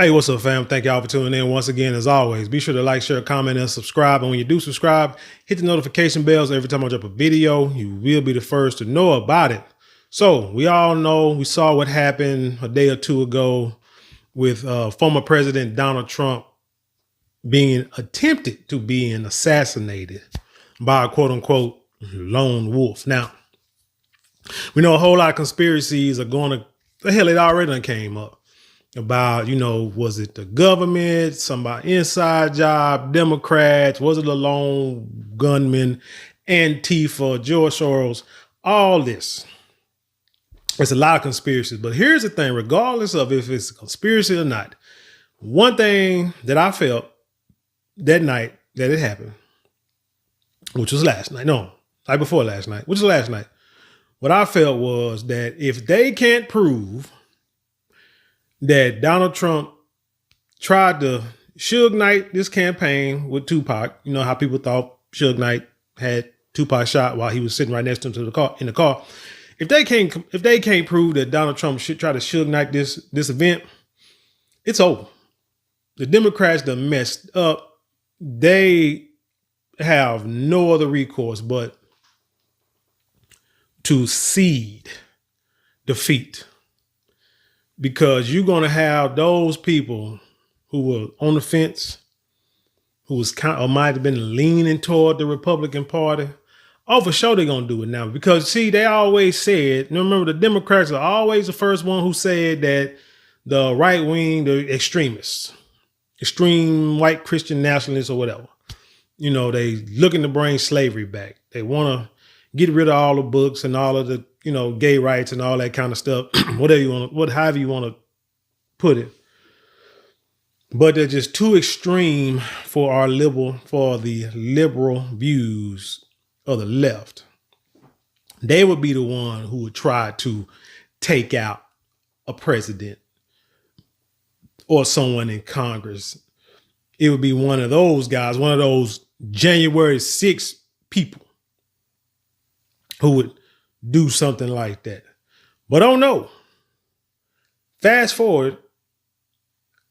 Hey, what's up, fam? Thank y'all for tuning in once again. As always, be sure to like, share, comment, and subscribe. And when you do subscribe, hit the notification bells every time I drop a video. You will be the first to know about it. So we all know, we saw what happened a day or two ago with former President Donald Trump being attempted to being assassinated by a quote unquote lone wolf. Now, we know a whole lot of conspiracies are going to, the hell, it already done came up about, was it the government, somebody inside job, Democrats, was it a lone gunman, Antifa, George Soros, all this. It's a lot of conspiracies, but here's the thing, regardless of if it's a conspiracy or not, one thing that I felt that night that it happened, which was last night, no, night before last night, which was last night, what I felt was that if they can't prove that Donald Trump tried to Suge Knight this campaign with Tupac. You know how people thought Suge Knight had Tupac shot while he was sitting right next to him in the car. If they can't prove that Donald Trump should try to Suge Knight this event, it's over. The Democrats done messed up. They have no other recourse but to cede defeat. Because you're going to have those people who were on the fence, who was might have been leaning toward the Republican Party. Oh, for sure they're going to do it now. Because, see, they always said, remember, the Democrats are always the first one who said that the right wing, the extremists, extreme white Christian nationalists or whatever, they looking to bring slavery back. They want to get rid of all the books and all of the gay rights and all that kind of stuff, whatever you want, however you want to put it. But they're just too extreme for the liberal views of the left. They would be the one who would try to take out a president or someone in Congress. It would be one of those guys, one of those January 6th people who would do something like that. But oh no. Fast forward,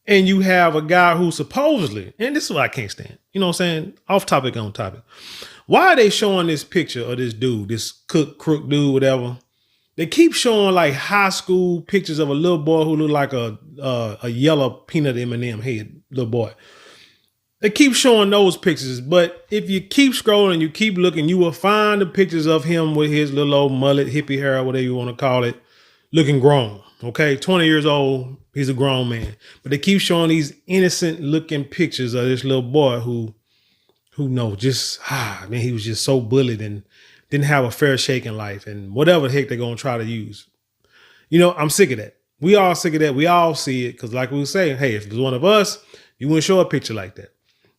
and you have a guy who supposedly, and this is what I can't stand, you know what I'm saying? Off topic, on topic. Why are they showing this picture of this dude, this crook dude, whatever? They keep showing like high school pictures of a little boy who looked like a yellow peanut M&M head, little boy. They keep showing those pictures, but if you keep scrolling, you keep looking, you will find the pictures of him with his little old mullet, hippie hair, whatever you want to call it, looking grown. Okay, 20 years old, he's a grown man. But they keep showing these innocent looking pictures of this little boy who he was just so bullied and didn't have a fair shake in life and whatever the heck they're going to try to use. I'm sick of that. We all sick of that. We all see it because like we were saying, hey, if it was one of us, you wouldn't show a picture like that.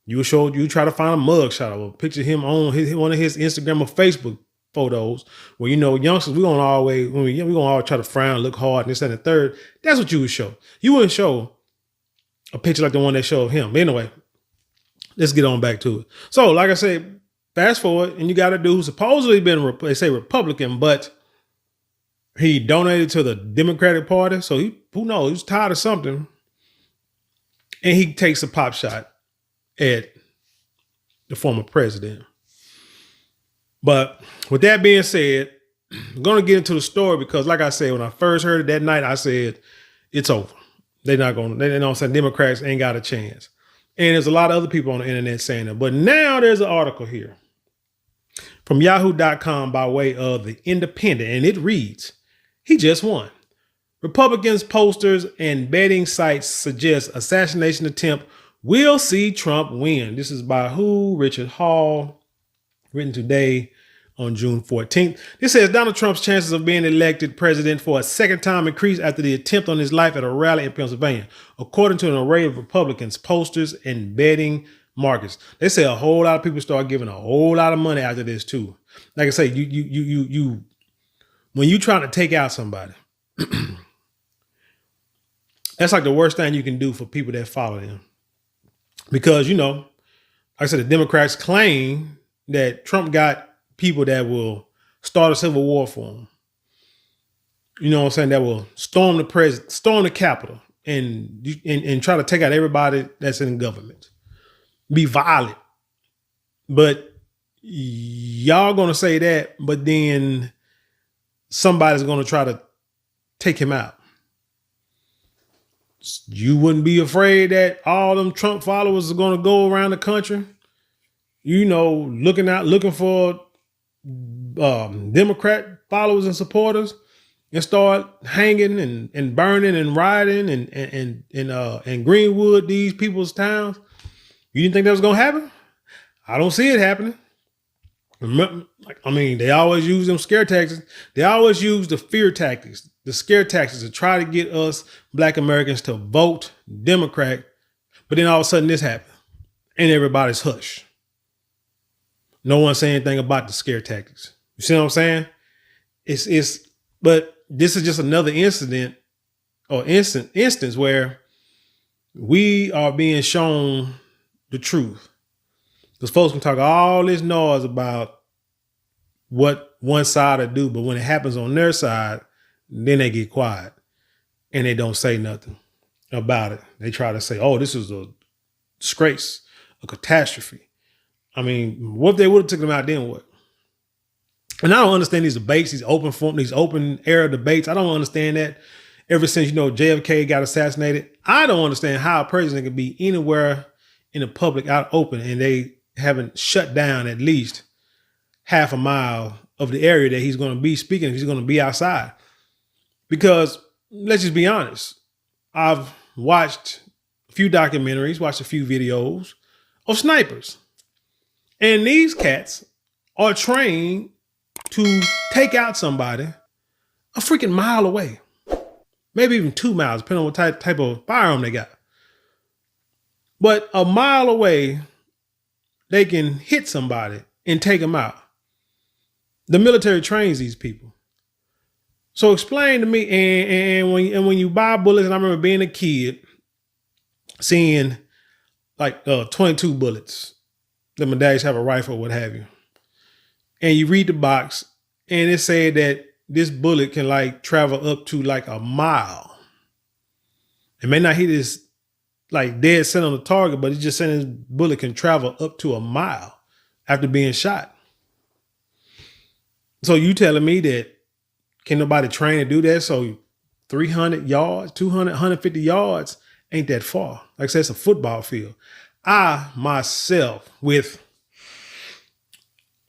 You try to find a mug shot or a picture of him on one of his Instagram or Facebook photos where, youngsters, we're going to always try to frown, look hard, and this and the third. That's what you would show. You wouldn't show a picture like the one they showed him. But anyway, let's get on back to it. So, like I said, fast forward, and you got a dude who's supposedly been, they say Republican, but he donated to the Democratic Party. So who knows, he's tired of something. And he takes a pop shot at the former president. But with that being said, I'm going to get into the story because like I said, when I first heard it that night, I said, it's over. They're not going to, they know Democrats ain't got a chance. And there's a lot of other people on the internet saying that. But now there's an article here from yahoo.com by way of The Independent. And it reads, he just won. Republicans, posters, and betting sites suggest assassination attempt will see Trump win. This is by Richard Hall, written today on June 14th. This says Donald Trump's chances of being elected president for a second time increased after the attempt on his life at a rally in Pennsylvania, according to an array of Republicans, posters, and betting markets. They say a whole lot of people start giving a whole lot of money after this too. Like I say, you when you trying to take out somebody, that's like the worst thing you can do for people that follow him. Because, like I said, the Democrats claim that Trump got people that will start a civil war for him. You know what I'm saying? That will storm the Capitol and try to take out everybody that's in government. Be violent. But y'all gonna say that, but then somebody's gonna try to take him out. You wouldn't be afraid that all them Trump followers are gonna go around the country, looking for Democrat followers and supporters, and start hanging and burning and rioting and Greenwood, these people's towns. You didn't think that was gonna happen? I don't see it happening. They always use them scare tactics. They always use the fear tactics, the scare tactics to try to get us Black Americans to vote Democrat. But then all of a sudden this happened and everybody's hushed. No one saying anything about the scare tactics. You see what I'm saying? But this is just another instance where we are being shown the truth. Because folks can talk all this noise about what one side will do, but when it happens on their side, then they get quiet and they don't say nothing about it. They try to say, oh, this is a disgrace, a catastrophe. What if they would have took them out, then what? And I don't understand these debates, these open air debates. I don't understand that. Ever since, JFK got assassinated, I don't understand how a president can be anywhere in the public out open and they haven't shut down at least half a mile of the area that he's going to be speaking if he's going to be outside. Because let's just be honest. I've watched a few documentaries, watched a few videos of snipers. And these cats are trained to take out somebody a freaking mile away. Maybe even 2 miles, depending on what type of firearm they got. But a mile away, they can hit somebody and take them out. The military trains these people. So explain to me, and when you buy bullets, and I remember being a kid, seeing like 22 bullets, that my dad used to have a rifle, what have you. And you read the box, and it said that this bullet can like travel up to like a mile. It may not hit his like dead center on the target, but it's just saying this bullet can travel up to a mile after being shot. So you telling me that can nobody train to do that? So 300 yards, 200, 150 yards ain't that far. Like I said, it's a football field. I myself with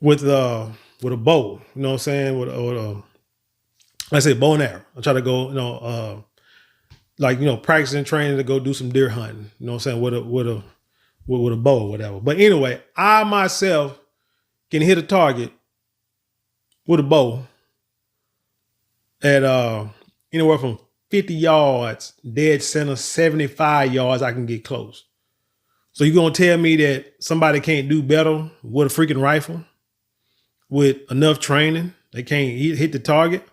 a bow, you know what I'm saying? I say bow and arrow. I try to go, practicing training to go do some deer hunting, you know what I'm saying? With a bow or whatever. But anyway, I myself can hit a target with a bow at anywhere from 50 yards, dead center, 75 yards, I can get close. So you're going to tell me that somebody can't do better with a freaking rifle with enough training? They can't hit the target?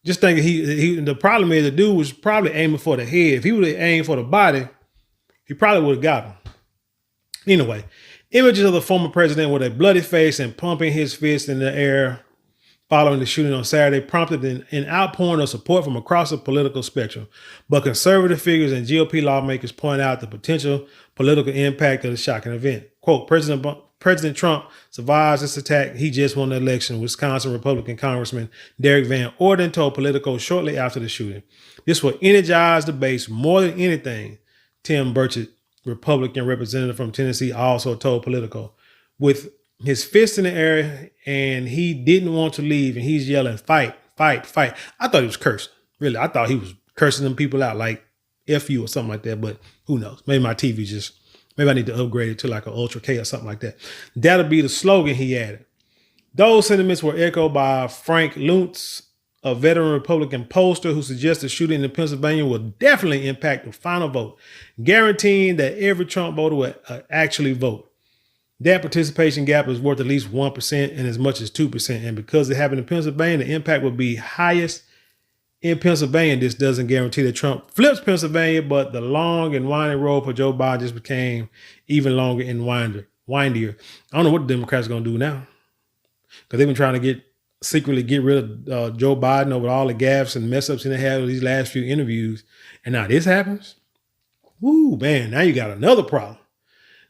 Just think the problem is the dude was probably aiming for the head. If he would have aimed for the body, he probably would have got him. Anyway, images of the former president with a bloody face and pumping his fist in the air following the shooting on Saturday prompted an outpouring of support from across the political spectrum. But conservative figures and GOP lawmakers point out the potential political impact of the shocking event. Quote, President Trump survives this attack. He just won the election. Wisconsin Republican Congressman Derek Van Orden told Politico shortly after the shooting. This will energize the base more than anything, Tim Burchett, Republican representative from Tennessee, also told Politico. With his fist in the air and he didn't want to leave and he's yelling, fight, fight, fight. I thought he was cursing. Really, I thought he was cursing them people out like F you or something like that, but who knows? Maybe my TV maybe I need to upgrade it to like an Ultra K or something like that. That'll be the slogan, he added. Those sentiments were echoed by Frank Luntz, a veteran Republican pollster who suggests the shooting in Pennsylvania will definitely impact the final vote, guaranteeing that every Trump voter will actually vote. That participation gap is worth at least 1% and as much as 2%. And because it happened in Pennsylvania, the impact would be highest in Pennsylvania. This doesn't guarantee that Trump flips Pennsylvania, but the long and winding road for Joe Biden just became even longer and windier. I don't know what the Democrats are going to do now, because they've been trying to get secretly get rid of Joe Biden over all the gaffes and mess ups he had with these last few interviews. And now this happens. Woo, man, now you got another problem.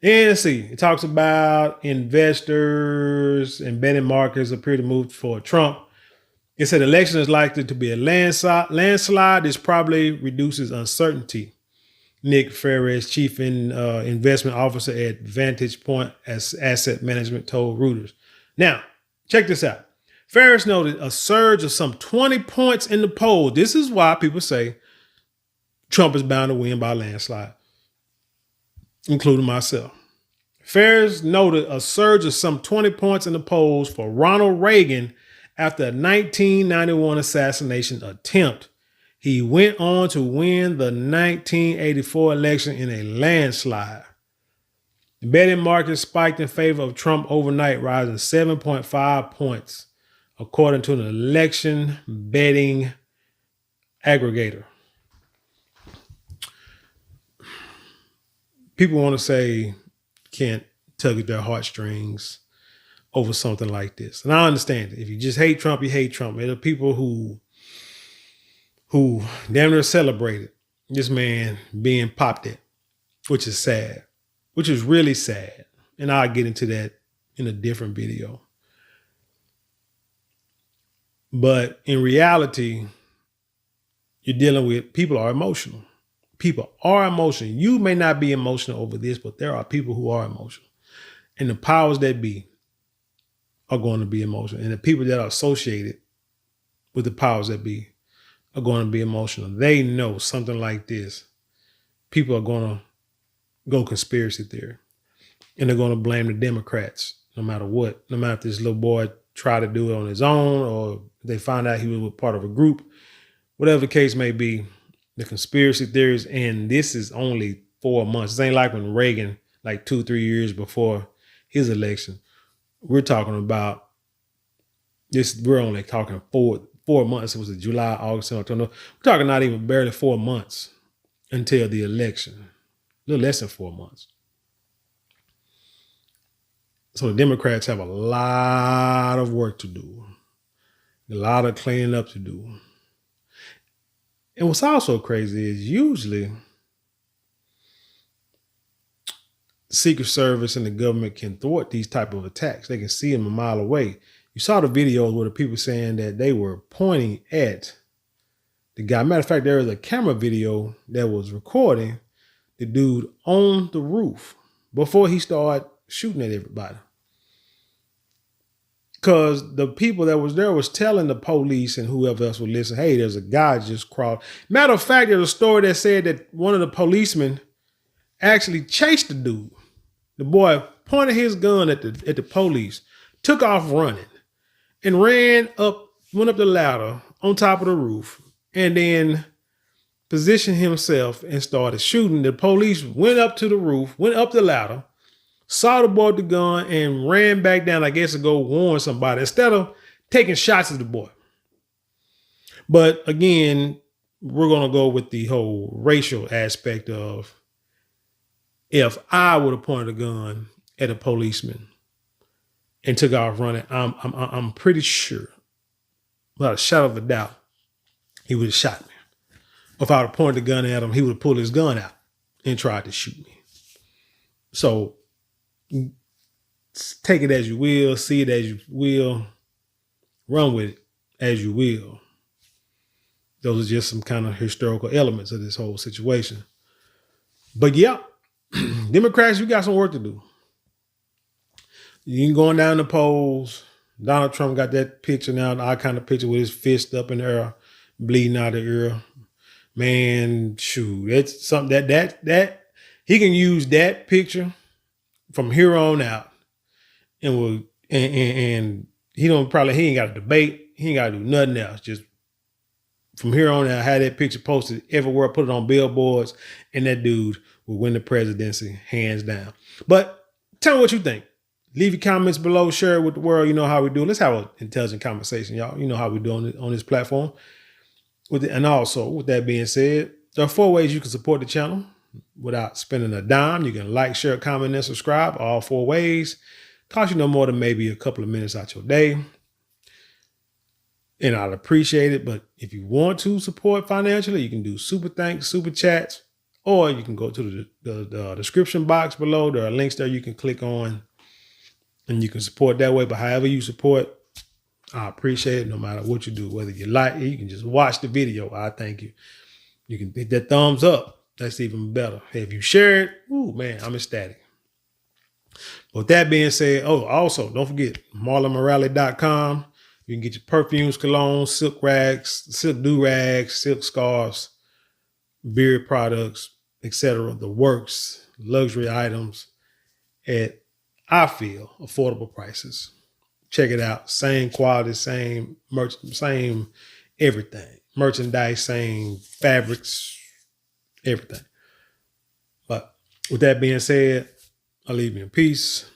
And let's see, it talks about investors and betting markets appear to move for Trump. It said the election is likely to be a landslide. This probably reduces uncertainty. Nick Ferris, chief investment officer at Vantage Point Asset Management, told Reuters. Now, check this out. Ferris noted a surge of some 20 points in the poll. This is why people say Trump is bound to win by a landslide, including myself. Ferris noted a surge of some 20 points in the polls for Ronald Reagan after a 1991 assassination attempt. He went on to win the 1984 election in a landslide. The betting market spiked in favor of Trump overnight, rising 7.5 points, according to an election betting aggregator. People want to say can't tug at their heartstrings over something like this. And I understand it. If you just hate Trump, you hate Trump. There are people who damn near celebrated this man being popped at, which is sad, which is really sad. And I'll get into that in a different video. But in reality, you're dealing with people are emotional. People are emotional. You may not be emotional over this, but there are people who are emotional. And the powers that be are going to be emotional. And the people that are associated with the powers that be are going to be emotional. They know something like this. People are going to go conspiracy theory. And they're going to blame the Democrats no matter what. No matter if this little boy tried to do it on his own or they find out he was part of a group. Whatever the case may be, the conspiracy theories, and this is only 4 months. It ain't like when Reagan, like 2-3 years before his election. We're talking about this. We're only talking 4 months. It was July, August, and October. We're talking not even barely 4 months until the election. A little less than 4 months. So the Democrats have a lot of work to do. A lot of cleaning up to do. And what's also crazy is usually the Secret Service and the government can thwart these type of attacks. They can see them a mile away. You saw the videos where the people saying that they were pointing at the guy. Matter of fact, there was a camera video that was recording the dude on the roof before he started shooting at everybody. Because the people that was there was telling the police and whoever else would listen, hey, there's a guy just crawled. Matter of fact, there's a story that said that one of the policemen actually chased the dude. The boy pointed his gun at the police, took off running, and went up the ladder on top of the roof, and then positioned himself and started shooting. The police went up to the roof, went up the ladder, saw the boy with the gun, and ran back down, I guess, to go warn somebody instead of taking shots at the boy. But again, we're going to go with the whole racial aspect of if I would have pointed a gun at a policeman and took off running, I'm pretty sure, without a shadow of a doubt, he would have shot me. Or if I would have pointed the gun at him, he would have pulled his gun out and tried to shoot me. So take it as you will, see it as you will, run with it as you will. Those are just some kind of historical elements of this whole situation. But yeah, Democrats, you got some work to do. You ain't going down the polls. Donald Trump got that picture now, the icon of picture with his fist up in the air, bleeding out the ear. Man, shoot, that's something that he can use that picture from here on out, and he ain't got to debate. He ain't got to do nothing else. Just from here on out, have that picture posted everywhere, put it on billboards, and that dude will win the presidency hands down. But tell me what you think. Leave your comments below. Share it with the world. You know how we do. Let's have an intelligent conversation, y'all. You know how we do on this platform. And also, with that being said, there are 4 ways you can support the channel without spending a dime. You can like, share, comment, and subscribe. All 4 ways. Cost you no more than maybe a couple of minutes out your day. and I'd appreciate it. But if you want to support financially, you can do super thanks, super chats, or you can go to the description box below. There are links there you can click on and you can support that way. But however you support, I appreciate it no matter what you do. Whether you like it, you can just watch the video. I thank you. You can hit that thumbs up. That's even better. Hey, if you share it, ooh, man, I'm ecstatic. With that being said, also, don't forget, marlonmorale.com. You can get your perfumes, cologne, silk rags, silk do-rags, silk scarves, beard products, etc. The works, luxury items at, I feel, affordable prices. Check it out. Same quality, same merch, same everything. Merchandise, same fabrics, everything. But with that being said, I'll leave you in peace,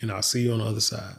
and I'll see you on the other side.